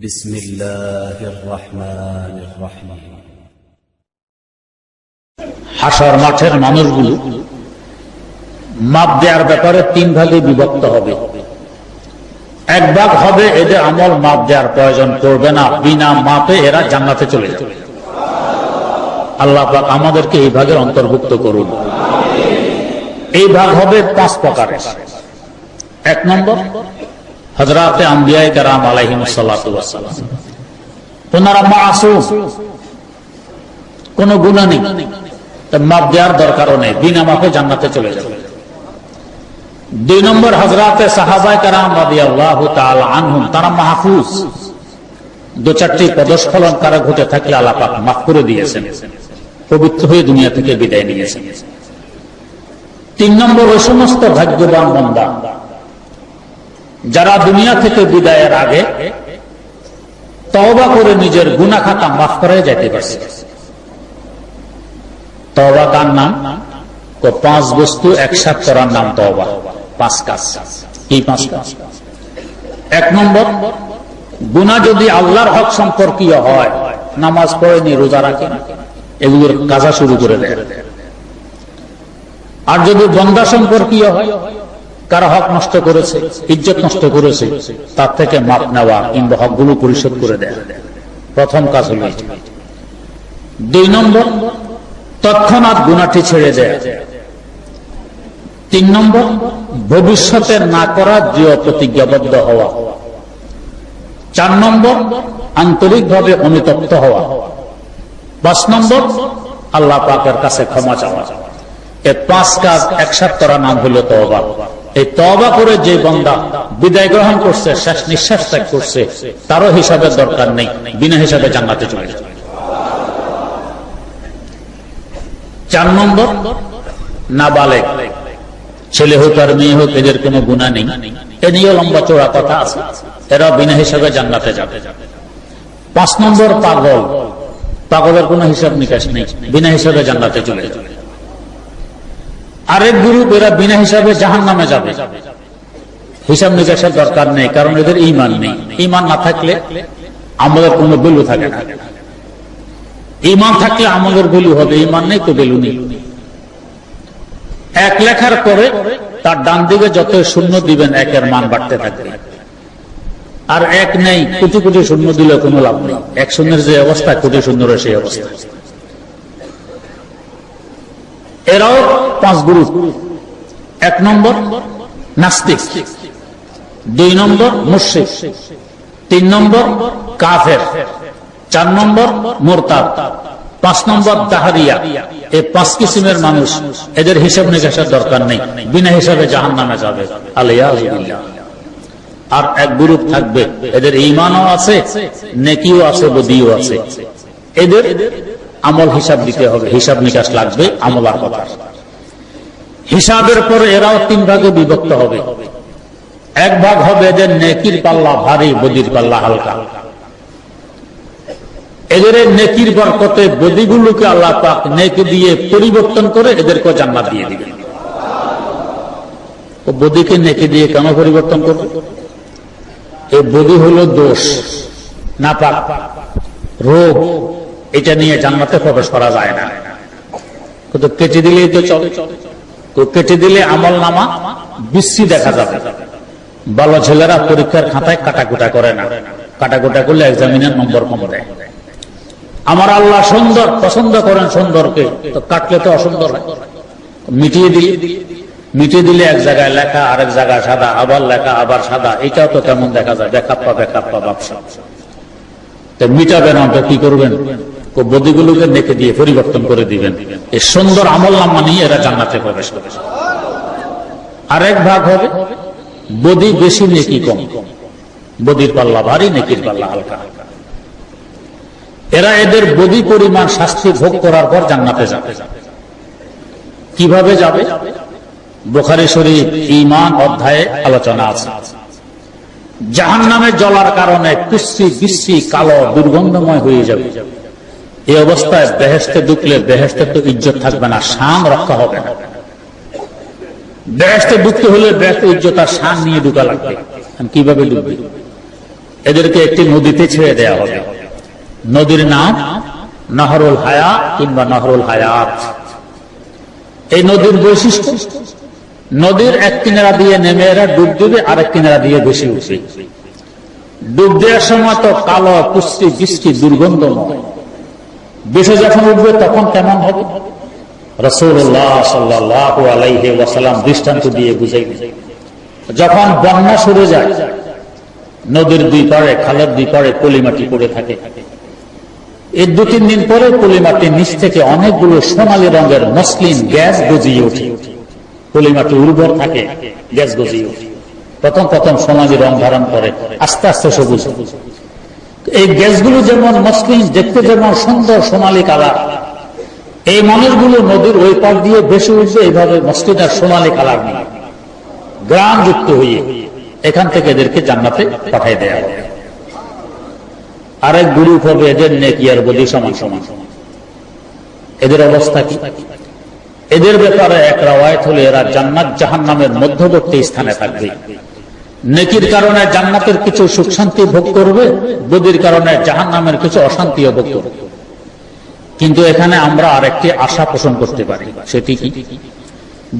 বিসমিল্লাহির রহমানির রহিম। হাসর মাঠের মানুষগুলো মাপ দেওয়ার ব্যাপারে তিন ভাগে বিভক্ত হবে। এক ভাগ হবে এদের আমল মাপ দেওয়ার প্রয়োজন পড়বে না, বিনা মাপে এরা জান্নাতে চলে যাবে। আল্লাহ পাক আমাদেরকে এই ভাগের অন্তর্ভুক্ত করুন। এই ভাগ হবে পাঁচ প্রকারের। এক নম্বর, হযরতে আম্বিয়ায়ে কেরাম আলাইহিমুস সালাতু ওয়াস সালাম, ওনারা মাসুম, কোন গুনাহ নেই, মাপ দেওয়ার দরকারও নেই, বিনা মাপে জান্নাতে চলে যাবে। দুই নম্বর, হযরতে সাহাবায়ে কেরাম রাদিয়াল্লাহু তাআলা আনহুম, তারা মাহফুজ, দু চারটি পদস্খলন কারা ঘটে থাকলে আল্লাহ পাক মাফ করে দিয়েছেন, পবিত্র হয়ে দুনিয়া থেকে বিদায় নিয়েছেন। তিন নম্বর, ওই সমস্ত ভাগ্যবান বান্দা যারা দুনিয়া থেকে বিদায়ের আগে তওবা করে নিজের গুনাহ খাতা মাফ করে যেতে পারছে। তওবা কার নাম? পাঁচ বস্তু একসাথে করার নাম তওবা। পাঁচ কাজ। কি পাঁচ কাজ? এক নম্বর, গুনাহ যদি আল্লাহর হক সম্পর্কীয় হয়, নামাজ পড়েনি, রোজা রাখেন, এগুলোর কাজা শুরু করে দেয়। আর যদি বান্দা সম্পর্কীয় হয়, কারো হক নষ্ট করেছে, ইজ্জত নষ্ট করেছে, তার থেকে মাপ নেওয়া কিংবা হকগুলো পরিশোধ করে দেয়। প্রথম কাজ হল। দুই নম্বর, তৎক্ষণাৎ গুনাহটি ছেড়ে দেয়। তিন নম্বর, ভবিষ্যতে না করার দৃঢ় প্রতিজ্ঞাবদ্ধ হওয়া। চার নম্বর, আন্তরিকভাবে অনুতপ্ত হওয়া। পাঁচ নম্বর, আল্লাহ পাকের কাছে ক্ষমা চাওয়া। এই পাঁচ কাজ একসাথে করা নাম হল তওবা। এই তওবা করে যে বান্দা বিদায় গ্রহণ করছে, শেষ নিঃশ্বাস ত্যাগ করছে, তারও হিসাবের দরকার নেই, বিনা হিসাবে জান্নাতে চলে যাবে। চার নম্বর, নাবালেগ, ছেলে হোক আর মেয়ে হোক, এদের কোনো গুনাহ নেই, এ নিয়ে লম্বা চওড়া কথা আছে, এরা বিনা হিসাবে জান্নাতে যাবে। পাঁচ নম্বর, পাগল, পাগলের কোনো হিসাব নিকাশ নেই, বিনা হিসাবে জান্নাতে চলে যাবে। আরেক গ্রুপ, এরা বিনা হিসাবে জাহান্নামে যাবে, হিসাব নিকাশের দরকার নেই, কারণ এদের ঈমান নেই। ঈমান না থাকলে আমলের কোনো ভ্যালু থাকে না। ঈমান থাকলে আমলের ভ্যালু হবে, ঈমান নেই তো ভ্যালু নেই। এক লেখার পরে তার ডান দিকে যত শূন্য দিবেন, একের মান বাড়তে থাকবে। আর এক নেই, কোটি কোটি শূন্য দিলে কোনো লাভ নেই। এক শূন্যের যে অবস্থা, কোটি শূন্যের সেই অবস্থা। এরাও পাঁচ গ্রুপ। এক নম্বর, নাস্তিক। দুই নম্বর, মুশরিক। তিন নম্বর, কাফের। চার নম্বর, মুরতাদ। পাঁচ নম্বর, দাহরিয়া। এই পাঁচ কিসিমের মানুষ, এদের হিসাব নিকাশের দরকার নেই, বিনা হিসাবে জাহান্নামে যাবে। আলিয়াযুবিল্লাহ। আর এক গ্রুপ থাকবে, এদের ঈমানও আছে, নেকিও আছে, বদিও আছে। এদের আমল হিসাব দিতে হবে, হিসাব নিকাশ লাগবে আমলার কথা। হিসাবের পরে এরাও তিন ভাগে বিভক্ত হবে। এক ভাগ হবে এদের নেকির পাল্লা ভারী, বদির পাল্লা হালকা। এদের নেকির বরকতে বদিগুলোকে আল্লাহ পাক নেকি দিয়ে পরিবর্তন করে এদেরকে জান্নাত দিয়ে দিবেন। ও বদিকে নেকি দিয়ে কেন পরিবর্তন করবে? এই বদি হলো দোষ, নাপাক, রোগ, এটা নিয়ে জান্নাতে প্রবেশ করা যায় না। কিন্তু কেটে দিলেই তো চলে। তো কেটে দিলে আমল নামা বিশ্রী দেখা যাবে। ভালো ছেলেরা পরীক্ষার খাতায় কাটাকুটা করে না, কাটাকুটা করলে এক্সামিনের নম্বর কম দেয়। আমার আল্লাহ সুন্দর, পছন্দ করেন সুন্দরকে, তো কাটলে তো অসুন্দর হয়। মিটিয়ে দিলে এক জায়গায় লেখা, আরেক জায়গায় সাদা, আবার লেখা, আবার সাদা, এটাও তো তেমন দেখা যায়। বেকাপ্পা বেকাপ্পা ব্যবসা। মিটাবেন না, কি করবেন? বদিগুলোকে নেকে দিয়ে পরিবর্তন করে দিবেন। এই সুন্দর আমল নামা নিয়ে এরা জান্নাতে প্রবেশ করে। আরেক ভাগ হবে বদি বেশি, নেকি কম, বদির পাল্লা ভারী, নেকির পাল্লা হালকা। এরা এদের বদি পরিমাণ শাস্তি ভোগ করার পর জান্নাতে যাবে। কিভাবে যাবে? বুখারী শরীফ ঈমান অধ্যায়ে আলোচনা আছে। জাহান্নামে জ্বলার কারণে কুশ্রী বিশ্রী কালো দুর্গন্ধময় হয়ে যাবে। এই অবস্থায় বেহেশতে ঢুকলে বেহেশতে তো ইজ্জত থাকবে না, শান রক্ষা হবে না। বেহেশতে ঢুকতে হলে বেহেশতে ইজ্জত আর শান নিয়ে ঢুকা লাগবে। কিভাবে ঢুকবে? এদেরকে একটি নদীতে ছেড়ে দেওয়া হবে। নদীর নাম নহরুল হায়া কিংবা নহরুল হায়াত। এই নদীর বৈশিষ্ট্য, নদীর এক কিনারা দিয়ে নেমে এরা ডুব দেবে, আরেক কিনারা দিয়ে ভেসে উঠবে। ডুব দেওয়ার সময় তো কালো কুশ্রী বৃষ্টি দুর্গন্ধময়, ভেসে যখন উঠবে তখন কেমন হবে? রাসূলুল্লাহ সাল্লাল্লাহু আলাইহি ওয়াসাল্লাম দৃষ্টান্ত দিয়ে বুঝাই দিলেন, যখন বন্যা সরে যায়, নদীর দুই পাড়ে, খালের দুই পাড়ে পলিমাটি পড়ে থাকে, এর 2-3 দিন পরে পলিমাটির নিচ থেকে অনেকগুলো সোনালী রঙের মসলিন গ্যাস গজিয়ে ওঠে। পলিমাটি উর্বর থাকে, গ্যাস গজিয়ে ওঠে। প্রথম প্রথম সোনালী রং ধারণ করে, আস্তে আস্তে সবুজ। এই গ্যাসগুলো যেমন মসলিন, দেখতে যেমন সুন্দর সোনালী কালার, এই মানুষগুলো নদীর ওই পার দিয়ে ভেসে উঠবে এইভাবে মসলিন আর সোনালী কালার নিয়ে গ্রাম যুক্ত হয়ে এখান থেকে এদেরকে জান্নাতে পাঠিয়ে দেয়া হবে। আরেক গ্রুপ হবে এদের নেকি আর বদি সমান সমান। এদের অবস্থা কি? এদের ব্যাপারে এক রাওয়ায়াত হলে এরা জান্নাত জাহান্নামের মধ্যবর্তী স্থানে থাকবে। নেকির কারণে জান্নাতের কিছু সুখ শান্তি ভোগ করবে, বদির কারণে জাহান্নামের কিছু অশান্তিও ভোগ করবে। কিন্তু এখানে আমরা আরেকটি আশা পোষণ করতে পারি, সেটি কি?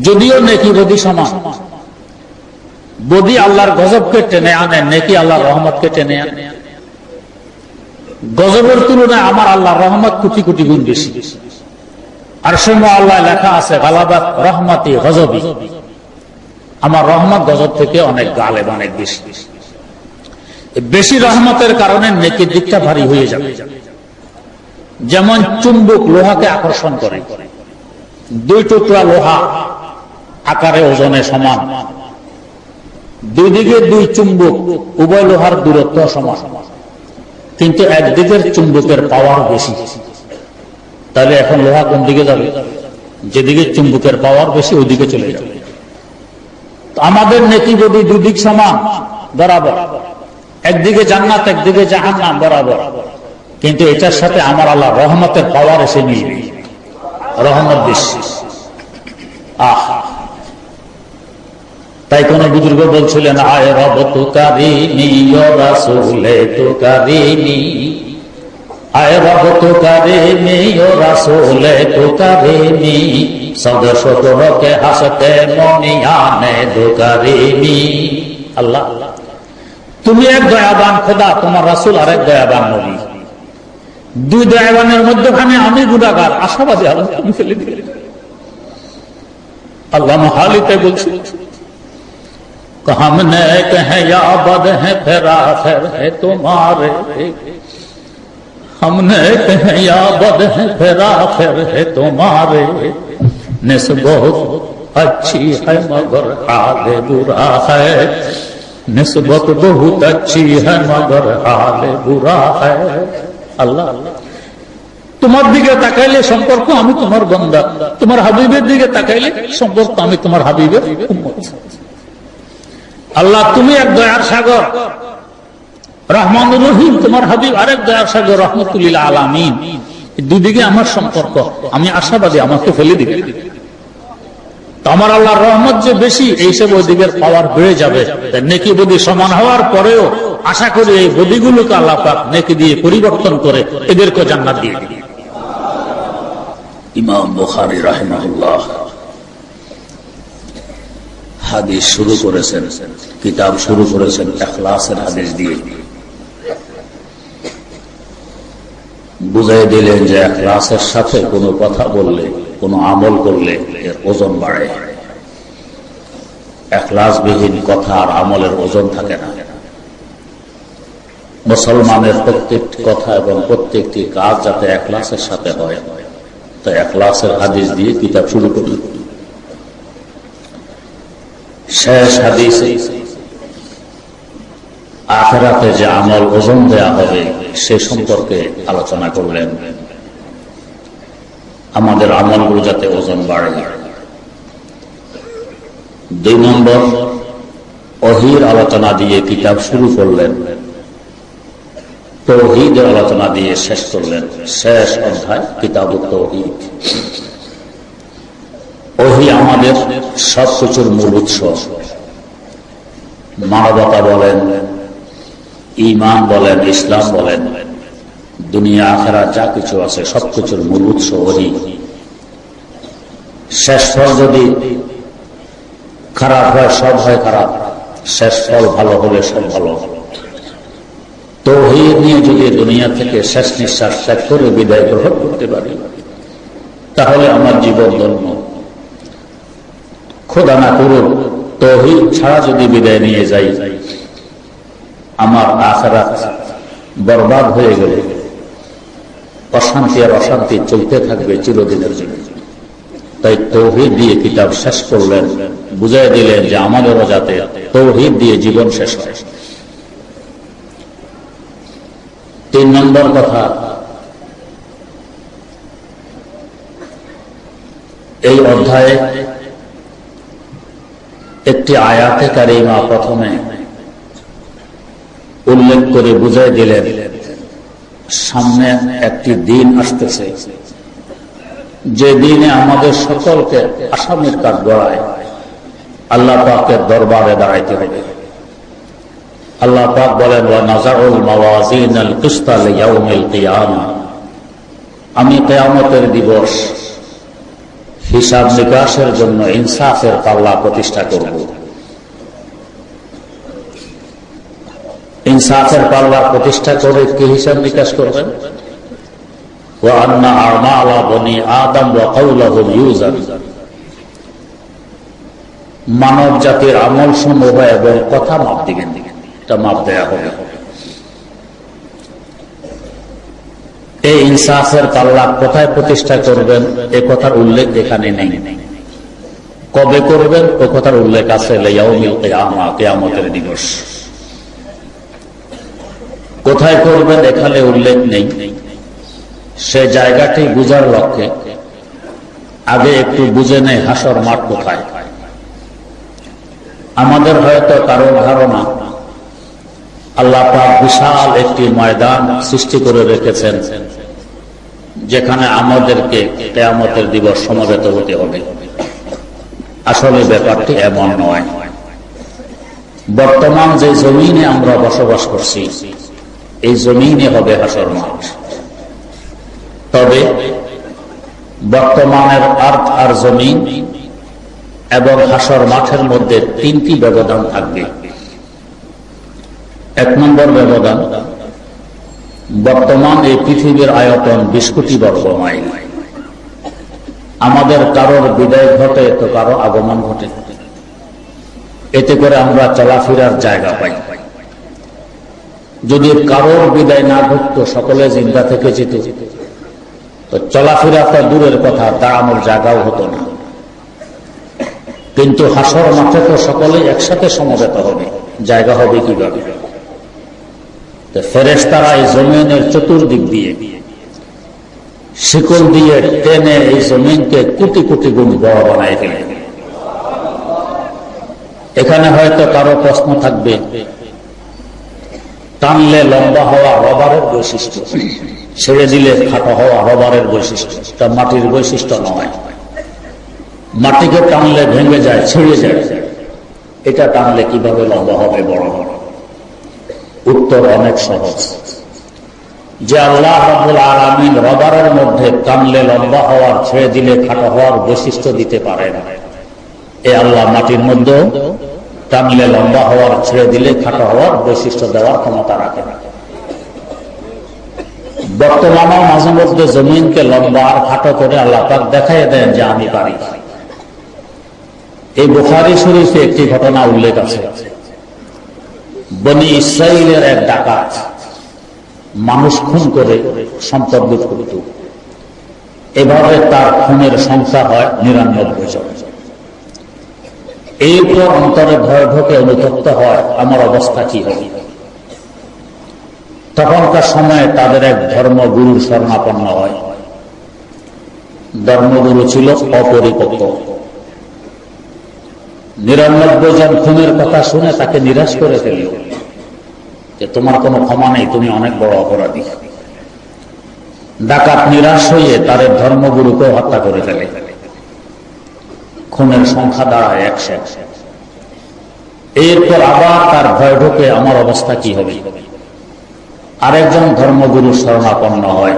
যদিও নেকি বদি সমান, বদি আল্লাহর গজবকে টেনে আনে, নেকি আল্লাহর রহমতকে টেনে আনে। গজবের তুলনায় আমার আল্লাহর রহমত কোটি কোটি গুণ বেশি। আর সময় আল্লাহ লেখা আছে গালাবাত রহমতি গজবি, আমার রহমত গজব থেকে অনেক গালেব, অনেক বেশি। বেশি রহমতের কারণে নেকির দিকটা ভারী হয়ে যাবে। যেমন চুম্বক লোহাকে আকর্ষণ করে, 2 টুকরা লোহা আকারে ওজনে সমান, 2 দিকে 2 চুম্বক, উভয় লোহার দূরত্ব সমান, কিন্তু একদিকের চুম্বকের পাওয়ার বেশি। তাহলে এখন লোহা কোন দিকে যাবে? যেদিকে চুম্বকের পাওয়ার বেশি ওইদিকে চলে যাবে। আমাদের নেকি যদি 2 দিক সমান বরাবর, একদিকে জান্নাত একদিকে জাহান্নাম বরাবর, কিন্তু এটার সাথে আমার আল্লাহ রহমতের পাওয়ার এসে মিলবে, রহমত বেশি। তাই কোন বুজুর্গ বলছিলেন, আয় রব তু কারিমি ও রাসূলে তু কারিমি, আয় রব তু কারিমি ও রাসূলে তু কারিমি, সদ শতরকে হাসতে মনিয়ানে দু কারিমি। আল্লাহ, তুমি এক দয়াবান খোদা, তোমার রাসূল আর এক দয়াবান নবী। 2 দয়াবানের মধ্যখানে আমি গুনাহগার, আশাবাদী আল্লাহ তুমি ফেলে দিলেন। আল্লাহ মহালিতে বলছে, हमने कहे या बद है फिर आखिर है तुम्हारे, हमने कहे या बद है फिर आखिर है तुम्हारे, निस्बत अच्छी है मगर हाल बुरा है, निस्बत बहुत अच्छी है मगर हाल बुरा है। अल्लाह, তোমার দিকে তাকাইলে সম্পর্ক আমি তোমার বান্দা, তোমার হাবিবের দিকে তাকাইলে সম্পর্ক আমি তোমার হাবিবের উম্মত। আল্লাহ, তুমি এক দয়ার সাগর রহমানুর রহিম, তোমার হাবিব আরেক দয়ার সাগর রহমতুল লিল আলামিন। 2 দিকে আমার সম্পর্ক, আমি আশাবাদী আমাকে ফেলে দিবে। আমার আল্লাহর রহমত যে বেশি, এই সব ওই দিকের পাওয়ার বেড়ে যাবে। নেকি বদি সমান হওয়ার পরেও আশা করি এই বদিগুলোকে আল্লাহ পাক নেকি দিয়ে পরিবর্তন করে এদেরকে জান্নাত দিয়ে দিবে। ইমাম বুখারী রাহিমাহুল্লাহ হাদিস শুরু করেছেন, কিতাব শুরু করেছেন ইখলাসের হাদিস দিয়ে। বুঝাই দিলেন যে ইখলাসের সাথে কোনো কথা বললে, কোনো আমল করলে এর ওজন বাড়ে। ইখলাসবিহীন কথা আর আমলের ওজন থাকে না। মুসলমানের প্রত্যেকটি কথা এবং প্রত্যেকটি কাজ যাতে ইখলাসের সাথে হয়, তাই ইখলাসের হাদিস দিয়ে কিতাব শুরু করি। শেষ হাদিসে আখিরাতে যে আমল ওজন দেয়া হবে সে সম্পর্কে আলোচনা করলেন। আমাদের আমলগুলো যাতে ওজন বাড়ে। 2 নম্বর, ওহীর আলোচনা দিয়ে কিতাব শুরু করলেন, তাওহীদের আলোচনা দিয়ে শেষ করলেন। শেষ অধ্যায় কিতাবুত তাওহীদ। ওহী আমাদের সবকিছুর মূল উৎস। মানবতা বলেন, ঈমান বলেন, ইসলাম বলেন, দুনিয়া আখিরাত যা কিছু আছে সবকিছুর মূল উৎস ওহী। শেষ ফল যদি খারাপ হয় সব হয় খারাপ, শেষ ফল ভালো হলে সব ভালো। তাওহীদ নিয়ে যদি দুনিয়া থেকে শেষ নিঃশ্বাস ত্যাগ করে বিদায় গ্রহণ করতে পারি তাহলে আমার জীবন ধন্য। খোদা না করুন তাওহীদ ছাড়া যদি বিদায় নিয়ে যাই আমার আখিরাত বরবাদ হয়ে গেল, অশান্তি আর অশান্তি চলতে থাকবে চিরদিনের জন্য। তাই তাওহীদ দিয়ে কিতাব শেষ করলেন, বুঝাই দিলেন যে আমাদেরও যাতে তাওহীদ দিয়ে জীবন শেষ হয়। 3 নম্বর কথা, এই অধ্যায়ে একটি আয়াতে কারিমা প্রথমে উল্লেখ করে বুঝাই দিলেন সামনে একটি দিন আসতেছে যে দিনে আমাদের সকলকে আসামির কাঠ গড়ায় আল্লাহ পাকের দরবারে দাঁড়াইতে হবে। আল্লাহ পাক বলেন, ওয়া নাযাউল মাওয়াজিনাল কিসতা লিয়াউমিল কিয়ামা, আমি কিয়ামতের দিবস হিসাব নিকাশের জন্য ইনসাফের পাল্লা প্রতিষ্ঠা করব। ইনসাফের পাল্লা প্রতিষ্ঠা করে কি হিসাব নিকাশ করবেন? ওয়া আন্না আমালা বনি আদম ওয়া কাওলাহুম ইউজান, মানব জাতির আমল সমূহ এবং কথা মাপ দিবেন, এটা মাপ দেয়া হবে। এই ইনসাফের পাল্লা কোথায় প্রতিষ্ঠা করবেন এ কথার উল্লেখ এখানে নেই। কবে করবেন ও কথার উল্লেখ আছে লিয়াউমিল কিয়ামা, কিয়ামতের দিবস। কোথায় করবেন এখানে উল্লেখ নেই। সে জায়গাটি বুঝার লক্ষ্যে আগে একটু বুঝে নেই হাসর মাঠ কোথায়। আমাদের হয়তো কারোর ধারণা আল্লাহ পাক বিশাল একটি ময়দান সৃষ্টি করে রেখেছেন যেখানে আমাদেরকে কিয়ামতের দিবস সমবেত হতে হবে। আসলে ব্যাপারটি এমন নয়। বর্তমান যে জমিনে আমরা বসবাস করছি এই জমিনে হবে হাসর মাঠ। তবে বর্তমানের আরদ আর জমিন এবং হাসর মাঠের মধ্যে 3টি ব্যবধান থাকবে। 1 নম্বর ব্যবধান, বর্তমান এই পৃথিবীর আয়তন 20 কোটি বর্গ মাইল। আমাদের কারোর বিদায় ঘটে তো কারো আগমন ঘটে, এতে করে আমরা চলাফেরার জায়গা পাই। যদি কারোর বিদায় না ঘটতো, সকলে জিন্দা থেকে যেত, তো চলাফেরাটা দূরের কথা, দাঁড়ানোর জায়গাও হতো না। কিন্তু হাসর মাঠে তো সকলেই একসাথে সমবেত হবে, জায়গা হবে কিভাবে? ফেরেশতারা এই জমিনের চতুর্দিক দিয়ে শিকল দিয়ে টেনে এই জমিনকে কোটি কোটি গুণ বড় বানায় ফেলে। এখানে হয়তো কারো প্রশ্ন থাকবে, টানলে লম্বা হওয়া রবারের বৈশিষ্ট্য, ছেড়ে দিলে খাটো হওয়া রবারের বৈশিষ্ট্য, তা মাটির বৈশিষ্ট্য নয়। মাটিকে টানলে ভেঙে যায়, ছিঁড়ে যায়, এটা টানলে কিভাবে লম্বা হবে, বড় বড়? উত্তর অনেক সহজ, যে আল্লাহ রাব্বুল আলামিন রবারের মধ্যে টানলে লম্বা হওয়ার, ছেড়ে দিলে খাটো হওয়ার বৈশিষ্ট্য দিতে পারেন, এ আল্লাহ মাটির মধ্যে টানলে লম্বা হওয়ার, ছেড়ে দিলে খাটো হওয়ার বৈশিষ্ট্য দেওয়ার ক্ষমতা রাখে না। বর্তমানে মাঝে মধ্যে জমিনকে লম্বা আর খাটো করে আল্লাহ পাক দেখাই দেন যে আমি পারি। এই বুখারী শরীফে একটি ঘটনা উল্লেখ আছে। বনি ইসরাইলের এক ডাকাত মানুষ খুন করে সম্পদ লুট করত। এভাবে তার খুনের সংখ্যা হয় 99 জন। এরপর অন্তরে ভয় ঢোকে, অনুতপ্ত হয় আমার অবস্থা কি হবে। তখনকার সময়ে তাদের এক ধর্মগুরুর শরণাপন্ন হয়। ধর্মগুরু ছিল অপরিপক্ক। 99 জন খুনের কথা শুনে তাকে নিরাশ করে ফেলল যে তোমার কোনো ক্ষমা নেই, তুমি অনেক বড় অপরাধী। ডাকাত নিরাশ হয়ে তার ধর্মগুরুকে হত্যা করে ফেলে। খুনের সংখ্যা দাঁড়ায় 100। এরপর আবার তার ভয় ঢোকে আমার অবস্থা কি হবে। আরেকজন ধর্মগুরু শরণাপন্ন হয়।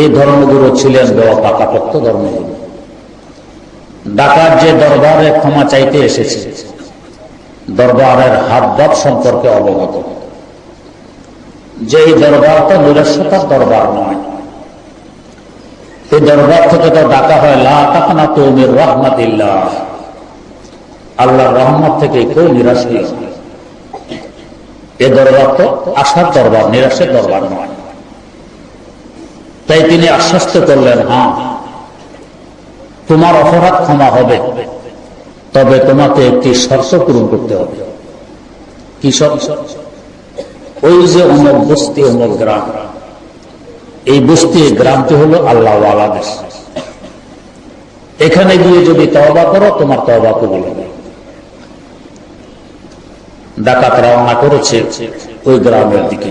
এই ধর্মগুরু ছিলেন পাকাপোক্ত ধর্মগুরু। ঢাকার যে দরবারে ক্ষমা চাইতে এসেছে, দরবারের হাবভাব সম্পর্কে অবগত, যে এই দরবারটা নিরস্বতার দরবার নয়। এই দরবার থেকে তো ডাকা হয় লা তাকনাতু মির রাহমাতিল্লাহ, আল্লাহর রহমত থেকে কেউ নিরাশ হইও না। এই দরবার তো আশার দরবার, নিরাশের দরবার নয়। তাই তিনি আশ্বস্ত করলেন, হ্যাঁ তোমার অপরাধ ক্ষমা হবে, তবে তোমাকে একটি শর্ত পূরণ করতে হবে। কি শর্ত? ওই যে অমুক বস্তি, অমুক গ্রাম, এই বস্তি গ্রামটি হলো আল্লাহ ওয়ালা দেশ। এখানে গিয়ে যদি তওবা করো, তোমার তওবা কবুল হবে। ডাকাত রওনা করেছে ওই গ্রামের দিকে।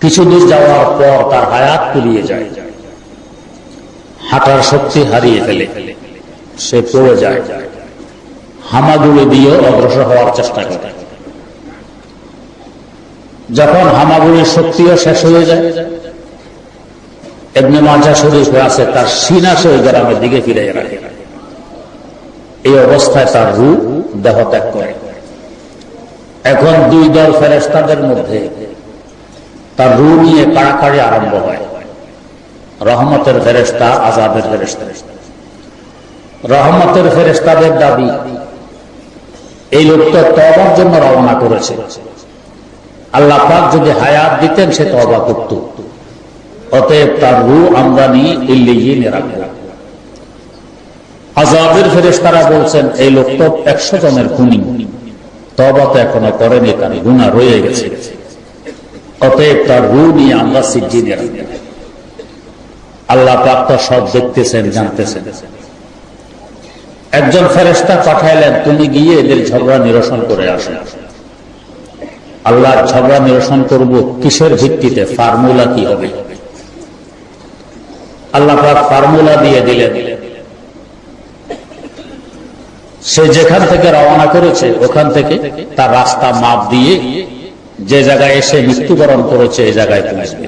কিছু দূর যাওয়ার পর তার হায়াত ফুরিয়ে যায়, হাঁটার শক্তি হারিয়ে ফেলে, সে পড়ে যায়। হামাগুড়ি দিয়ে অগ্রসর হওয়ার চেষ্টা করে। যখন হামাগুড়ির শক্তিও শেষ হয়ে যায়, ইবনে মাজাহ শরীফে আছে, তার সিনা সে ওই গ্রামের দিকে ফিরে রাখে। এই অবস্থায় তার রূহ দেহ ত্যাগ করে। এখন দুই দল ফেরেশতাদের মধ্যে তার রূহ নিয়ে কাড়াকাড়ি আরম্ভ হয়। রহমতের ফেরেশতা, আযাবের ফেরেশতা। রহমতের ফেরেশতাদের দাবি, এই লোকটা তওবার জন্য রওনা করেছে, আল্লাহ পাক যদি হায়াত দিতেন সে তওবা করত, অতএব তার রূহ আমরা নিয়ে ইল্লিয়িনে রাখব। আযাবের ফেরেশতারা বলছেন, এই লোক তো 100 জনের খুনি, তওবা তো এখনো করেনি, তার গুনাহ রয়ে গেছে, অতএব তার রূহ নিয়ে আমরা সিজ্জিনে রাখব। আল্লাহ পাক তো সব দেখতেছেন, জানতেছেন। একজন ফেরেশতা পাঠাইলেন, তুমি গিয়ে এদের ঝগড়া নিরসন করে আসো। আল্লাহর ঝগড়া নিরসন করব কিসের ভিত্তিতে, ফর্মুলা কি হবে? আল্লাহ পাক ফর্মুলা দিয়ে দিলেন। সে যেখান থেকে রওনা করেছে ওখান থেকে তার রাস্তা মাপ দিয়ে যে জায়গায় এসে মৃত্যুবরণ করেছে এই জায়গায় পৌঁছবে।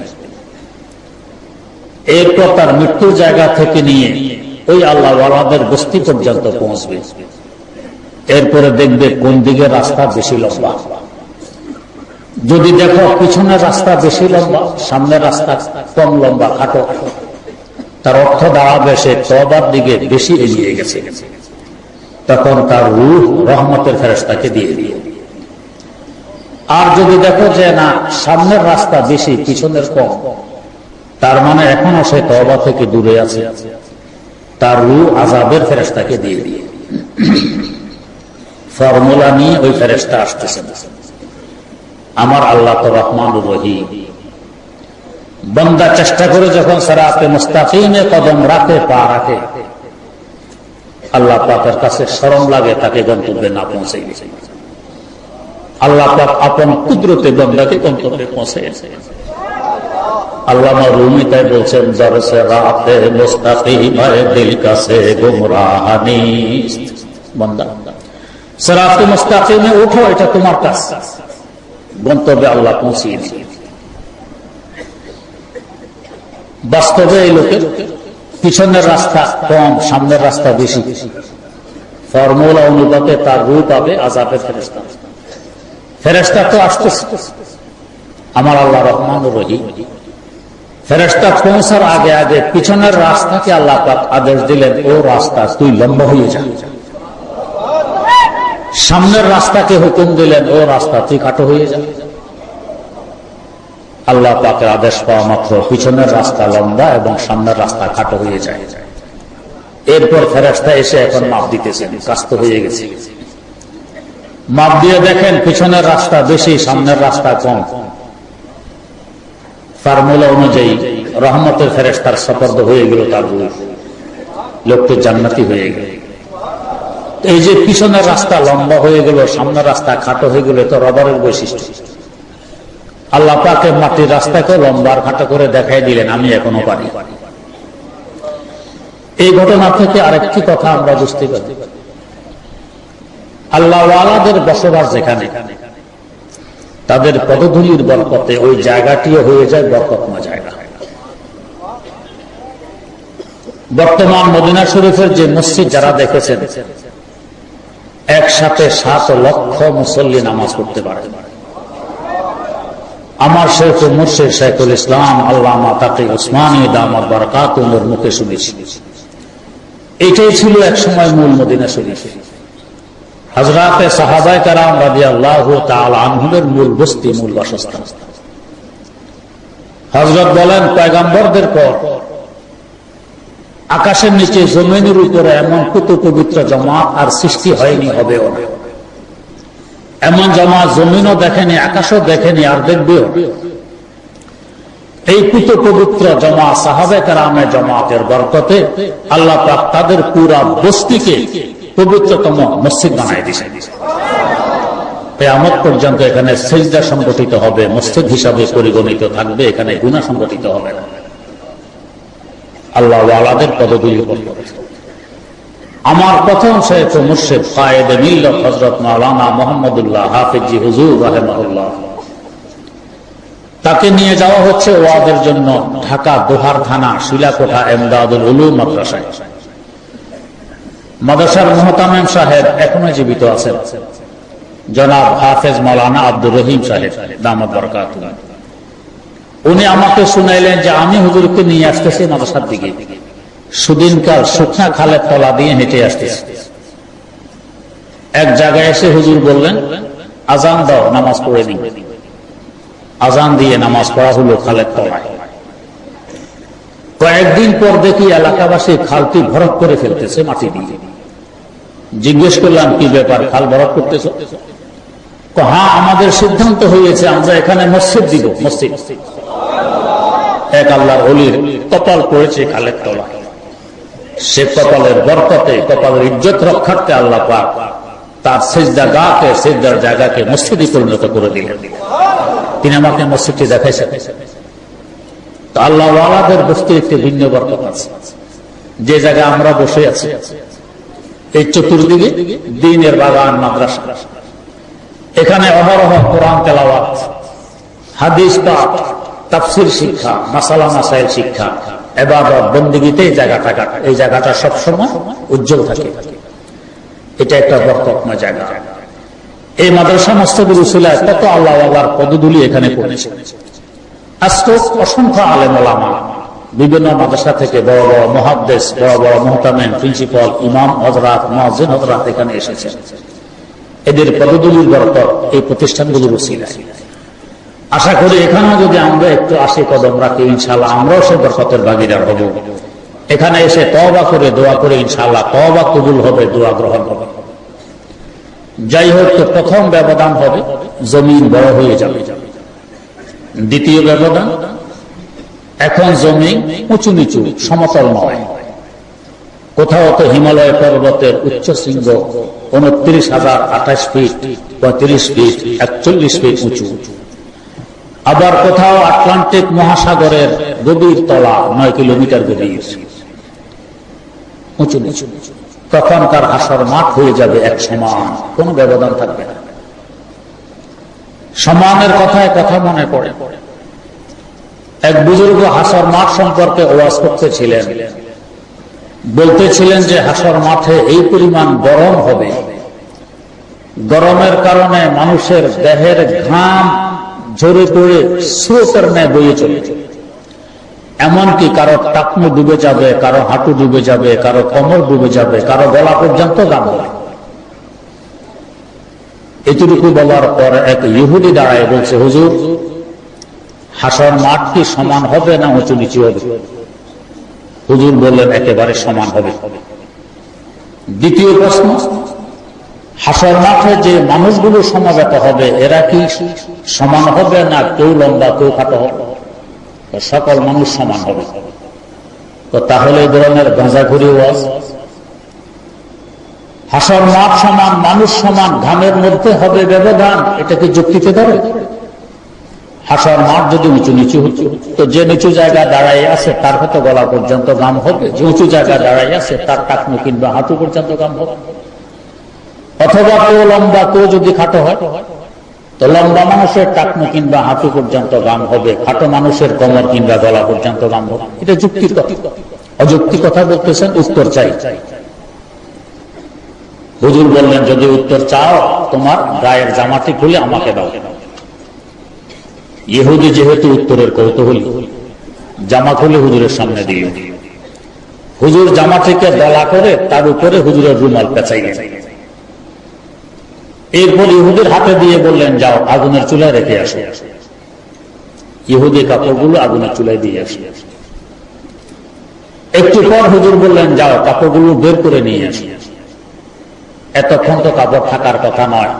এরপর তার মৃত্যুর জায়গা থেকে নিয়ে ওই আল্লাহ ওয়ালাদের বস্তি পর্যন্ত পৌঁছবে। এরপরে দেখবে কোন দিকে রাস্তা বেশি লম্বা। যদি দেখো পিছনের রাস্তা বেশি লম্বা, সামনের রাস্তা কম লম্বা, খাটো, তার অর্থ দাঁড়াবে সে তওবার দিকে বেশি এগিয়ে গেছে। তখন তার রূহ রহমতের ফেরেশতাকে দিয়ে দিয়ে। আর যদি দেখো যে না, সামনের রাস্তা বেশি, পিছনের কম, তার মানে এখনো সে তওবা থেকে দূরে আছে, তার রূহ আযাবের ফেরেশতাকে দিয়ে দিয়ে। ফর্মুলা নিয়ে ওই ফেরেশতা আসতেছেন। আমার আল্লাহ তো রহমানুর রহিম। বান্দা চেষ্টা করে যখন সিরাতে মুস্তাকিমে কদম রাখে, পা রাখে, আল্লাহ পাকের কাছে শরম লাগে তাকে গন্তব্যে না পৌঁছাইবে। আল্লাহ পাক আপন কুদরতে বান্দাকে গন্তব্যে পৌঁছাইছে। আল্লামা রুমি তাই বলছেন, জর সে রাতে মুস্তাকিমে দিল কাছে গুমরাহ নিস্ত। বান্দা সিরাতে মুস্তাকিমে ওঠো, এটা তোমার কাজ, গন্তব্যে আল্লাহ পৌঁছিয়ে দিবে। বাস্তবে এই লোকের পিছনের রাস্তা কম, সামনের রাস্তা বেশি। ফর্মুলা অনুপাতে তার রূহ পাবে আযাবের ফেরেশতা। ফেরেশতা তো আসতেছে, আমার আল্লাহ রহমানুর রহিম। ফেরেশতা পৌঁছার আগে আগে পিছনের রাস্তাকে আল্লাহ পাক আদেশ দিলেন, ও রাস্তা তুই লম্বা হয়ে যা। সামনের রাস্তাকে হুকুম দিলেন, ও রাস্তা তুই খাটো হয়ে যা। আল্লাহ পাকের আদেশ পাওয়া মাত্র পিছনের রাস্তা লম্বা এবং সামনের রাস্তা খাটো হয়ে যায়। এরপর ফেরেশতা এসে এখন মাপ দিতেছেন, কাজ তো হয়ে গেছে। মাপ দিয়ে দেখেন পিছনের রাস্তা বেশি, সামনের রাস্তা কম। ফর্মুলা অনুযায়ী রহমতের ফেরেশতার সুপর্দ হয়ে গেল তার রূহ, লোকটি জান্নাতি হয়ে গেল। এই যে পিছনের রাস্তা লম্বা হয়ে গেল, সামনের রাস্তা খাটো হয়ে গেল, তো রবারের বৈশিষ্ট্য। আল্লাহ পাকে মাটির রাস্তাকে লম্বা আর খাটো করে দেখাই দিলেন, আমি এখনো পারি। এই ঘটনা থেকে আরেকটি কথা আমরা বুঝতে পারি, আল্লাহ ওয়ালাদের বসবাস যেখানে, তাদের পদধূলির বরকতে ওই জায়গাটিও হয়ে যায় বরকতময় জায়গা। বর্তমান মদিনা শরীফের যে মসজিদ যারা দেখেছেন, একসাথে 7 লক্ষ মুসল্লি নামাজ পড়তে পারে। আমার শেখ মুর্শিদ শাইখুল ইসলাম আল্লামা তাকি উসমানী দামাত বারাকাতুহুর মুখে শুনেছি। এটাই ছিল এক সময় মূল মদিনা শরীফ। হযরতে সাহাবায়ে কেরাম রাদিয়াল্লাহু তাআলা আনহুমের মূল বস্তি, মূল বাসস্থান। হযরত বলেন, পয়গম্বরদের পর আকাশের নিচে জমিনের উপরে এমন কত পবিত্র জামাত আর সৃষ্টি হয়নি, হবেও না। এমন জামাত জমিনও দেখেনি, আকাশও দেখেনি, আর দেখবেও। এই কত পবিত্র জামাত সাহাবায়ে কেরামের জামাতের বরকতে আল্লাহ পাক তাদের পুরা বস্তিকে পবিত্রতম মসজিদ বানায় দিয়েছে। কিয়ামত পর্যন্ত এখানে সিজদা সংগঠিত হবে, মসজিদ হিসাবে পরিগণিত থাকবে, এখানে গুনাহ সংগঠিত হবে না। আল্লাহ ওয়ালাদের পদগুলি করবে। আমার প্রথম শেখ মুর্শিদ কায়েদে মিল্লাত হযরত মাওলানা মুহাম্মদুল্লাহ হাফিজি হুজুর রাহিমাহুল্লাহ, তাকে নিয়ে যাওয়া হচ্ছে ওয়াজের জন্য ঢাকা দোহার থানা শিলাকোঠা এমদাদুল উলুম মাদ্রাসায়। মাদ্রাসার মুহতামিম সাহেব এখনো জীবিত আছেন, জনাব হাফেজ মাওলানা আব্দুর রহিম সাহেব দামাত বারাকাতুহু। উনি আমাকে শুনাইলেন যে আমি হুজুরকে নিয়ে আসতেছি মাদ্রাসার দিকে। সুদিনকাল শুকনা খালের তলা দিয়ে হেঁটে আসতেছি। এক জায়গায় এসে হুজুর বললেন, আজান দাও, নামাজ পড়ে দিই। আজান দিয়ে নামাজ পড়া হলো খালের তলায়। কয়েকদিন পর দেখি এলাকাবাসী খালটি ভরাট করে ফেলতেছে মাটি দিয়ে। জিজ্ঞেস করলাম, কি ব্যাপার, খাল ভরাট করতেছ? হ্যাঁ, আমাদের সিদ্ধান্ত হয়েছে আমরা এখানে মসজিদ দিব। মসজিদ এক আল্লাহর ওলির কপাল পড়েছে খালের তলায়। সে কপালের বরকতে, কপালের ইজ্জত রক্ষার্থে আল্লাহ পাক তার সিজদা গাকে, সিজদার জায়গাকে মসজিদে পরিণত করে দিলেন। তিনি আমাকে মসজিদটি দেখাইছেন। তো আল্লাহ ওয়ালাদের বস্তির একটি ভিন্ন বরকত আছে। যে জায়গায় আমরা বসে আছি, এই চতুর্দিকে দ্বীনের বাগান, মাদ্রাসা। এখানে অহরহ কোরআন তেলাওয়াত, হাদিস পাঠ, তাফসীর শিক্ষা, মাসালা মাসাইল শিক্ষা, ইবাদত, বন্দেগীতে এই জায়গাটা সবসময় উজ্জ্বল থাকে। এটা একটা বরকতময় জায়গা। এই মাদ্রাসা মসজিদুল উসুলায় কত আল্লাহ ওয়ালার পদধূলি এখানে পড়েছে। আজকে অসংখ্য আলেম ওলামা বিভিন্ন মাদ্রাসা থেকে বড় বড় মুহাদ্দিস, বড় বড় মুহতামিম, প্রিন্সিপাল, ইমাম হযরত, মুয়াজ্জিন হযরত এখানে এসেছেন। এদের পদধূলির বরকত এই প্রতিষ্ঠানগুলোর উসিলায়। আশা করি এখানেও যদি আমরা একটু আশি কদম রাখি, ইনশাআল্লাহ আমরাও সে বরকতের ভাগীদার হব। এখানে এসে তওবা করে দোয়া করে ইনশাআল্লাহ তওবা কবুল হবে, দোয়া গ্রহণ হবে। যাই হোক, তো প্রথম ব্যবধান হবে জমিন বড় হয়ে যাবে। দ্বিতীয় ব্যবধান, এখন জমি উঁচু নিচু, সমতল নয়। কোথাও তো হিমালয় পর্বতের উচ্চ শৃঙ্গ 29,028 ফিট, 35 ফিট, 41 ফিট উঁচু। আবার কোথাও আটলান্টিক মহাসাগরের গভীর তলা 9 কিলোমিটার গভীর, উঁচু নিচু। তখনকার হাসর মাঠ হয়ে যাবে এক সমান, কোন ব্যবধান থাকবে না। সমানের কথায় কথা মনে পড়ে, এক বুজুর্গ হাসর মাঠ সম্পর্কে ওয়াজ করতেছিলেন। বলতেছিলেন যে হাসর মাঠে এই পরিমাণ গরম হবে, গরমের কারণে মানুষের দেহের ঘাম ঝরে পড়ে স্রোতের ন্যায় বয়ে চলে। এমনকি কারো টাকনু ডুবে যাবে, কারো হাঁটু ডুবে যাবে, কারো কোমর ডুবে যাবে, কারো গলা পর্যন্ত গান হবে। এটুকু বলার পর এক ইহুদি দাঁড়ায় বলছে, হুজুর, হাসর মাঠ কি সমান হবে না উঁচু নিচু হবে? হুজুর বললেন, একেবারে সমান হবে। দ্বিতীয় প্রশ্ন, হাসর মাঠে যে মানুষগুলো সমাবেত হবে এরা কি সমান হবে না কেউ লম্বা কেউ খাটো হবে? সকল মানুষ সমান হবে। তো তাহলে এই ধরনের গাঁজাখুরি ওয়াজ, হাসর মাঠ সমান, মানুষ সমান, ঘামের মধ্যে হবে ব্যবধান, এটা কি যুক্তিতে ধরে? হাসর মাঠ যদি উঁচু নিচু হচ্ছে, তো যে নিচু জায়গা দাঁড়াই আছে তার হয়তো গলা পর্যন্ত গাম হবে, যে উঁচু জায়গা দাঁড়াই আছে তার টাকনু কিংবা হাঁটু পর্যন্ত গাম হবে। অথবা কেউ লম্বা কেউ যদি খাটো হয়, তো লম্বা মানুষের টাকনো কিংবা হাঁটু পর্যন্ত গাম হবে, খাটো মানুষের কোমর কিংবা গলা পর্যন্ত গাম হবে। এটা যুক্তির কথা। অযুক্তি কথা বলতেছেন, উত্তর চাই। হুজুর বললেন, যদি উত্তর চাও তোমার গায়ের জামাটি খুলে আমাকে দাও। ইহুদি যেহেতু উত্তরের কৌতূহলী, জামা খুলে হুজুরের সামনে দিয়ে হুজুর জামাটিকে দলা করে তার উপরে হুজুরের রুমাল পেঁচাইলেন। এরপর ইহুদির হাতে দিয়ে বললেন, যাও আগুনের চুলায় রেখে আসো। ইহুদি কাপড়গুলো আগুনের চুলায় দিয়ে আসে। একটু পর হুজুর বললেন, যাও কাপড়গুলো বের করে নিয়ে আসি। এতক্ষণ তো কাপড় থাকার কথা নয়,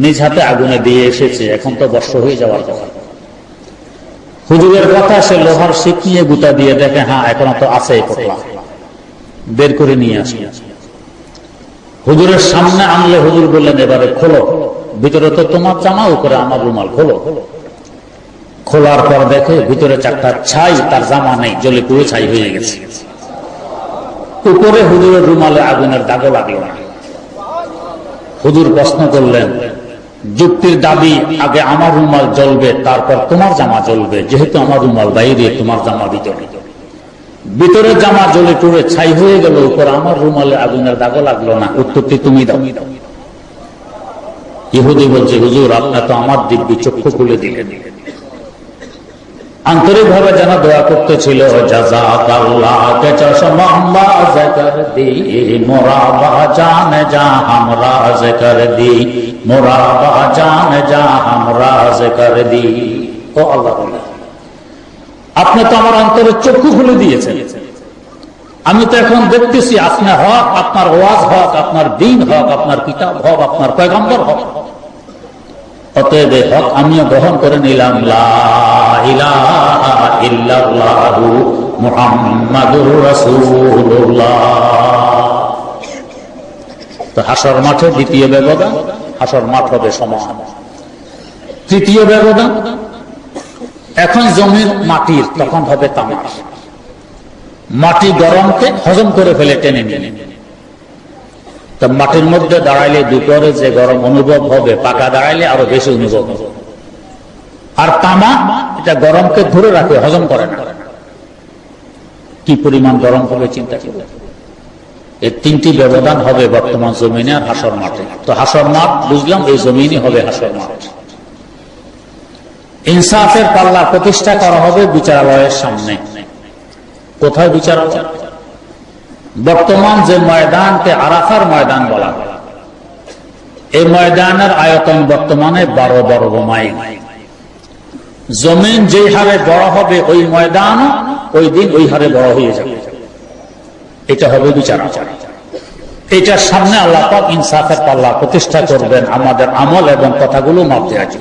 নিজ হাতে আগুনে দিয়ে এসেছে, এখন তো বর্ষ হয়ে যাওয়ার কথা। হুজুরের কথা, সে লোহার শিক নিয়ে গুতা দিয়ে দেখে, হ্যাঁ এখনো তো আছে এই পোটলা, বের করে নিয়ে আসি। হুজুরের সামনে আনলে হুজুর বললেন, এবারে খোলো, ভিতরে তো তোমার জামা, উপরে আমার রুমাল, খোলো। খোলার পর দেখে ভিতরে চারটা ছাই, তার জামা নেই, জ্বলে পুড়ে ছাই হয়ে গেছে। উপরে হুজুরের রুমালে আগুনের দাগও লাগলো না। হুজুর প্রশ্ন করলেন, যুক্তির দাবি, আগে আমার রুমাল জ্বলবে তারপর তোমার জামা জ্বলবে, যেহেতু আমার রুমাল বাইরে, তোমার জামা ভিতরে, ভিতরের জামা জ্বলে পুড়ে ছাই হয়ে গেল, উপর আমার রুমালে আগুনের দাগও লাগলো না, উত্তরটি তুমি দাও। ইহুদি বলছে, হুজুর আপনার তো আমার দিব্যি চক্ষু খুলে দিলেন। আন্তরিক ভাবে যেন দোয়া করতেছিল, জাযাকাল্লাহু চশমা আম্বাজ কর দি, মোরা বাজান যা হামরাজ কর দি, মোরা বাজান যা হামরাজ কর দি। ও আল্লাহ, আপনি তো আমার অন্তরের চক্ষু খুলে দিয়েছেন। আমি তো এখন দেখতেছি আপনার হক, আপনার ওয়াজ হক, আপনার দ্বীন হক, আপনার কিতাব হক, আপনার পয়গম্বর হক। অতএব হক আমিও গ্রহণ করে নিলাম। লা ইলাহা ইল্লাল্লাহু মুহাম্মাদুর রাসূলুল্লাহ। তো হাসর মাঠে দ্বিতীয় ব্যবধান, হাসর মাঠ হবে সমান। তৃতীয় ব্যবধান, এখন জমির মাটির, তখন হবে তামার। মাটি গরমকে হজম করে ফেলে, টেনে নিয়ে। তো মাটির মধ্যে দাঁড়াইলে দুপুরে যে গরম অনুভব হবে, পাকা দাঁড়াইলে আরো বেশি অনুভব হবে। আর তামা, এটা গরমকে ধরে রাখে, হজম করে না। কি পরিমাণ গরম হবে চিন্তা করবে। এই তিনটি ব্যবধান হবে বর্তমান জমিনে আর হাসর মাঠে। তো হাসর মাঠ বুঝলাম, এই জমিনই হবে হাসর মাঠ। ইনসাফের পাল্লা প্রতিষ্ঠা করা হবে বিচারালয়ের সামনে। কোথায় বিচারালয়? বর্তমান যে ময়দানকে আরাফার ময়দান বলা হয়, এই ময়দানের আয়তন বর্তমানে 12 বর্গ মাইল। জমিন যেই হারে বড় হবে, ওই ময়দান ওই দিন ওই হারে বড় হয়ে যাবে। এটা হবে বিচারালয়। এটার সামনে আল্লাহ পাক ইনসাফের পাল্লা প্রতিষ্ঠা করবেন, আমাদের আমল এবং কথাগুলো মাপতে আছে।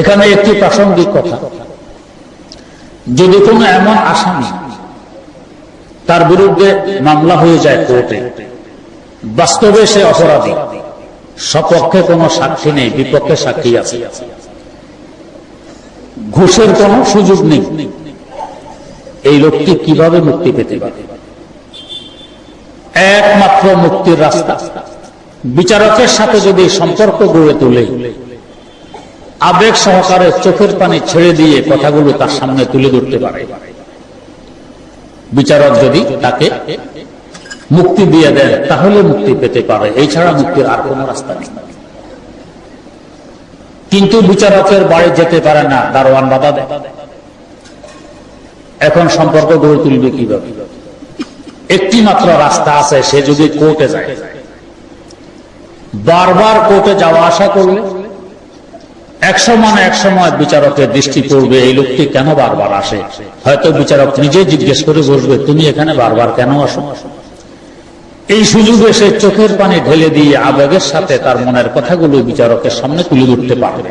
এখানে একটি প্রাসঙ্গিক কথা, যদি কোনো এমন আসামি তার বিরুদ্ধে মামলা হয়ে যায় কোর্টে, বাস্তবে সে অপরাধী, সপক্ষে কোনো সাক্ষী নেই, বিপক্ষে সাক্ষী আছে, ঘুষের কোনো সুযোগ নেই, এই লোকটি কিভাবে মুক্তি পেতে পারে? একমাত্র মুক্তির রাস্তা, বিচারকের সাথে যদি সম্পর্ক গড়ে তোলে, আবেগ সহকারে চোখের পানি ছেড়ে দিয়ে কথাগুলো তার সামনে তুলে ধরতে পারে, বিচারক যদি তাকে মুক্তি দিয়ে দেন, তাহলে মুক্তি পেতে পারে। এছাড়া মুক্তির আর কোন রাস্তা নেই। কিন্তু বিচারকের বাড়ি যেতে পারে না, দারোয়ান বাধা দেয়। এখন সম্পর্ক গড়ে তুলবে কিভাবে? একটি মাত্র রাস্তা আছে, সে যদি কোর্টে যায়। বারবার কোর্টে যাওয়া আসা করলে এক সময় বিচারকের দৃষ্টি পড়বে, এই লোকটি কেন বারবার আসে। হয়তো বিচারক নিজে জিজ্ঞেস করে বসবে, তুমি এখানে বারবার কেন আসো? এই সুযোগে সে চোখের পানি ঢেলে দিয়ে আবেগের সাথে তার মনের কথাগুলো বিচারকের সামনে তুলে ধরতে পারবে।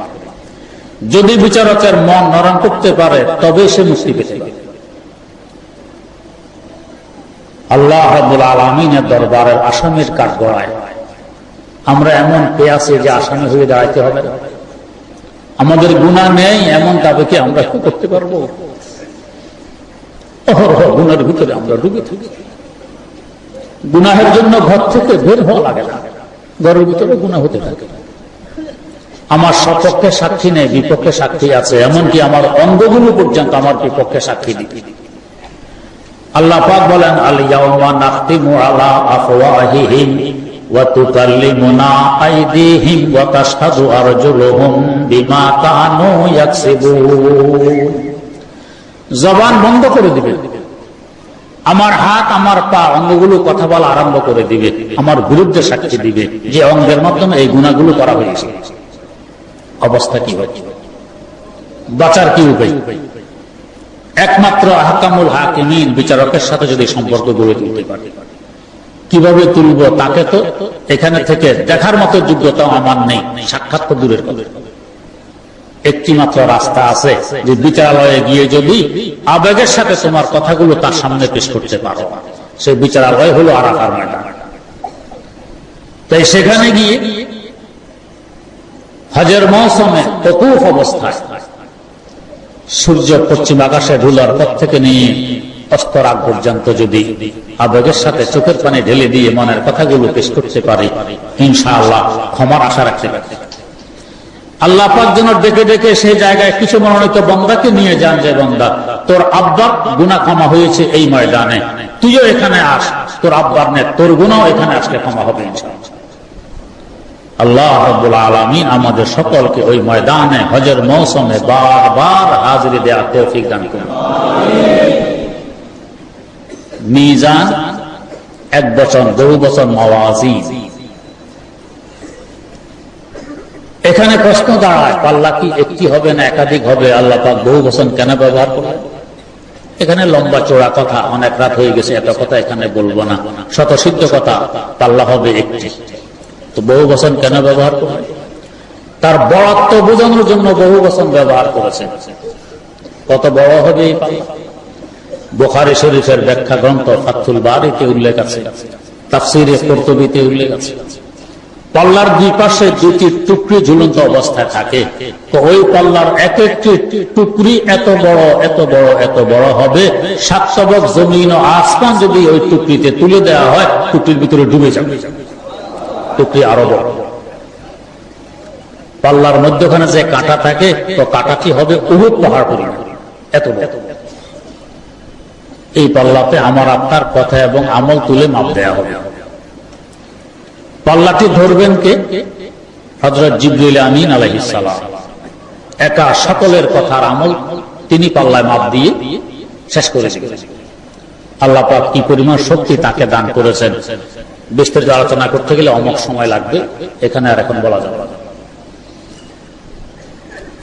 যদি বিচারকের মন নরম করতে পারে, তবে সে মুক্তি পেতে পারে। আল্লাহ রাব্বুল আলামিনের দরবারের আসামির কাঠগড়ায় আমরা এমন পেয়ে আছি যে আসামি হয়ে দাঁড়াইতে হবে না। আমাদের গুনাহ নেই এমন দাবিকে আমরা কি করতে পারবো? গুনার ভিতরে আমরা ডুবে থাকি। গুনাহের জন্য ঘর থেকে বের হওয়া লাগে না, ঘরের ভিতরে গুনাহ হতে থাকে। আমার সপক্ষে সাক্ষী নেই, বিপক্ষে সাক্ষী আছে, এমনকি আমার অঙ্গগুলো পর্যন্ত আমার বিপক্ষে সাক্ষী দিবে। আল্লাহ পাক বলেন, আল ইয়াউমা নাখতিমু আলা আফওয়াহিহিম ওয়া তুকাল্লিমুনা আইদিহিম ওয়া তাশহাদু আরজুলুহুম বিমা কানু ইয়াকসিবুন। জবান বন্ধ করে দিবে, আমার হাত আমার পা অঙ্গগুলো কথা বলা আরম্ভ করে দিবে, আমার বিরুদ্ধে সাক্ষী দিবে যে অঙ্গের মাধ্যমে এই গুনাহগুলো করা হয়েছে। অবস্থা কি হয়? বাঁচার কি উপায়? একমাত্র আহকামুল হাকিমিন বিচারকের সাথে যদি সম্পর্ক গড়ে তুলতে পারে। কিভাবে তুলব? তাকে তো এখানে থেকে দেখার মতো যোগ্যতা আমার নেই, সাক্ষাৎ তো দূরের কথা। একটি মাত্র রাস্তা আছে যে বিচারালয়ে গিয়ে যদি আবেগের সাথে তোমার কথাগুলো তার সামনে পেশ করতে পারো, সে বিচারালয় হলো আরাফার ময়দান। তাই সেখানে গিয়ে হজের মৌসুমে তকুফ অবস্থায় সূর্য পশ্চিম আকাশে ঢুলার পর থেকে নিয়ে অস্তর আগ পর্যন্ত যদি আবেগের সাথে চোখের পানি ঢেলে দিয়ে মনের কথাগুলো পেশ করতে পারি, ইনশাআল্লাহ ক্ষমার আশা রাখতে পারি। আল্লাহ পাক যেন ডেকে ডেকে সেই জায়গায় কিছু মনোনীত বান্দাকে নিয়ে যান, যে বান্দা তোর আব্বার গুনাহ ক্ষমা হয়েছে এই ময়দানে, তুইও এখানে আস, তোর আব্বার নে তোর গুনাহ এখানে আসলে ক্ষমা হবে ইনশাআল্লাহ। আল্লাহ রাব্বুল আলামিন আমাদের সকলকে ওই ময়দানে হজের মৌসুমে বারবার হাজিরি দেওয়ার তৌফিক দান করুন। মিজান এক বচন, বহু বচন মাওয়াজিন। এখানে প্রশ্ন দাঁড়ায়, পাল্লা কি একটি হবে না একাধিক হবে? আল্লাহ পাক বহু বচন কেন ব্যবহার করেন? এখানে লম্বা চোড়া কথা, অনেক রাত হয়ে গেছে, এত কথা এখানে বলবো না। শতসিদ্ধ কথা, পাল্লা হবে একটি। তো বহু বচন কেন ব্যবহার করে? তার বড়ত্ব বোঝানোর জন্য বহু বচন ব্যবহার করেছেন। কত বড় হবে এই পাল্লা? বুখারী শরীফের ব্যাখ্যা গ্রন্থ ফাতহুল বারীতে উল্লেখ আছে, তাফসীরে কুরতুবীতে উল্লেখ আছে। পাল্লার দুই পাশে দুটি টুকরি ঝুলন্ত অবস্থায় থাকে, তো ওই পাল্লার এক একটি টুকরি এত বড় এত বড় এত বড় হবে, সাত তবক জমিন ও আসমান যদি ওই টুকরিতে তুলে দেওয়া হয়, টুকরির ভিতরে ডুবে যাবে। টুকরি আরো বড়। পাল্লার মধ্যখানে যে কাঁটা থাকে, তো কাঁটাটি হবে উহুদ পাহাড় পরিমাণ, এত বড়। এই পাল্লাতে আমার আপনার কথা এবং আমল তুলে মাপ দেয়া হবে। পাল্লাটি ধরবেন কে? হযরত জিবরিল আমিন আলাইহিস সালাম। একা সকলের কথার আমল তিনি পাল্লায় মাপ দিয়ে শেষ করে দিবেন। আল্লাহ পাক কি পরিমাণ শক্তি তাকে দান করেছেন, বিস্তারিত আলোচনা করতে গেলে অনেক সময় লাগবে, এখানে আর এখন বলা যাবে না।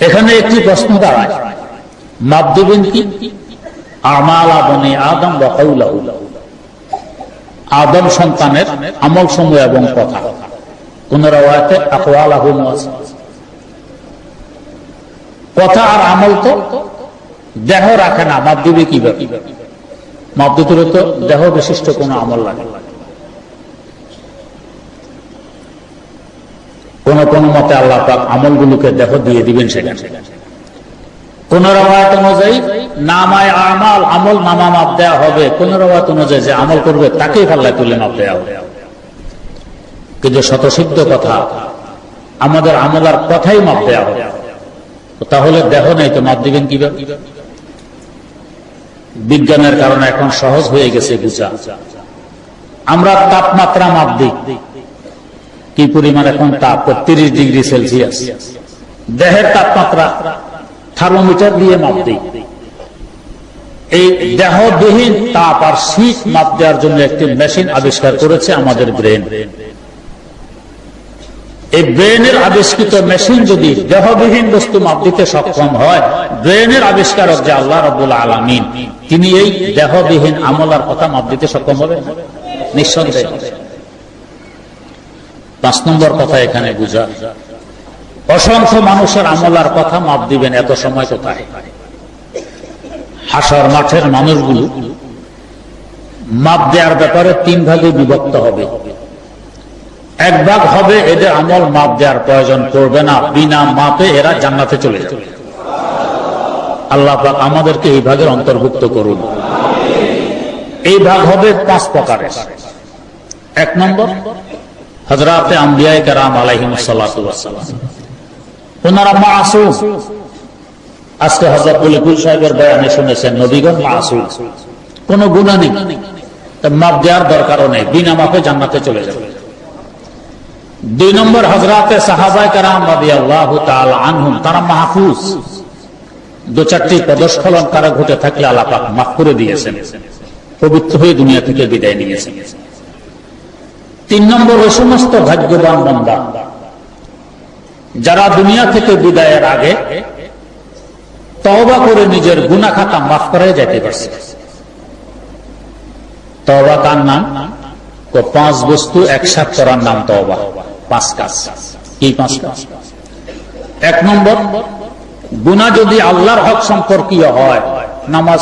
এখানে একটি প্রশ্ন দাঁড়ায়, মাপ দেবেন কি? আমালা বনি আদম ওয়া কাউলাহু, আদম সন্তানের আমল সমূহ এবং কথা। কোন রাওয়ায়াতে আকওয়ালাহুম, কথা আর আমল তো দেহ রাখে না, মাপ দিবে কিভাবে? মাপ দিতে তো দেহ বিশিষ্ট কোন আমল লাগে। কোন কোন মতে আল্লাহ পাক আমলগুলোকে দেহ দিয়ে দিবেন সেখানে। কোন রাওয়ায়াত অনুযায়ী নামায়ে আমাল, আমল নামা মাপ দেওয়া হবে। কোন রাওয়ায়াত অনুযায়ী যে আমল করবে তাকেই পাল্লায় তুলে মাপ দেওয়া হবে। কিন্তু শতসিদ্ধ কথা, আমাদের আমল আর কথাই মাপ দেওয়া হবে। তাহলে দেহ নেই তো মাপ দিবেন কিভাবে? বিজ্ঞানের কারণে এখন সহজ হয়ে গেছে বুঝা। আমরা তাপমাত্রা মাপ দিই, কি পরিমাণ এখন তাপ? 30 ডিগ্রি সেলসিয়াস। দেহের তাপমাত্রা থার্মোমিটার দিয়ে মাপ দিই। এই দেহবিহীন তাপ আর শীত মাপ দেওয়ার জন্য একটি মেশিন আবিষ্কার করেছে আমাদের ব্রেন। এই ব্রেনের আবিষ্কৃত মেশিন যদি দেহবিহীন বস্তু মাপ দিতে সক্ষম হয়, ব্রেনের আবিষ্কারক যে আল্লাহ রাব্বুল আলামিন, তিনি এই দেহবিহীন আমলার কথা মাপ দিতে সক্ষম হবে নিঃসন্দেহে। 5 নম্বর কথা এখানে বুঝা, অসংখ্য মানুষের আমলার কথা মাপ দিবেন, এত সময় কোথায়? হাসর মাঠের মানুষগুলো মাপ দেওয়ার ব্যাপারে 3 ভাগে বিভক্ত হবে। এক ভাগ হবে এদের আমল মাপ দেওয়ার প্রয়োজন পড়বে না, বিনা মাপে এরা জান্নাতে চলে যাবে। আল্লাহ পাক আমাদেরকে এই ভাগের অন্তর্ভুক্ত করুন। এই ভাগ হবে 5 প্রকারের। 1 নম্বর, হযরতে আম্বিয়ায়ে কেরাম আলাইহিমুস সালাতু ওয়াস সালাম। ওনারা মাসুম। আজকে হযরত বলিকুল সাহেবের বয়ানে শুনেছেন নবীগণ মাসুম, কোন গুনাহ নেই, মাপ দেওয়ার দরকারও নেই, বিনা মাপে জান্নাতে চলে যাবে। 2 নম্বর হযরতে সাহাবায়ে কেরাম রাদিয়াল্লাহু তাআলা আনহুম, তারা মাহফুজ। 2-4টি পদস্খলন তারা ঘটে থাকলে আল্লাহ পাক মাফ করে দিয়েছেন, পবিত্র হয়ে দুনিয়া থেকে বিদায় নিয়েছেন। 3 নম্বর ওই সমস্ত ভাগ্যবান বান্দা যারা দুনিয়া থেকে বিদায়ের আগে তওবা করে নিজের গুনাহ খাতা মাফ করে যেতে পারছে। তওবা কার নাম? 5 বস্তু একসাথে করার নাম তওবা। 5 কাজ। কি 5 কাজ? 1 নম্বর, গুনাহ যদি আল্লাহর হক সম্পর্কীয় হয়, নামাজ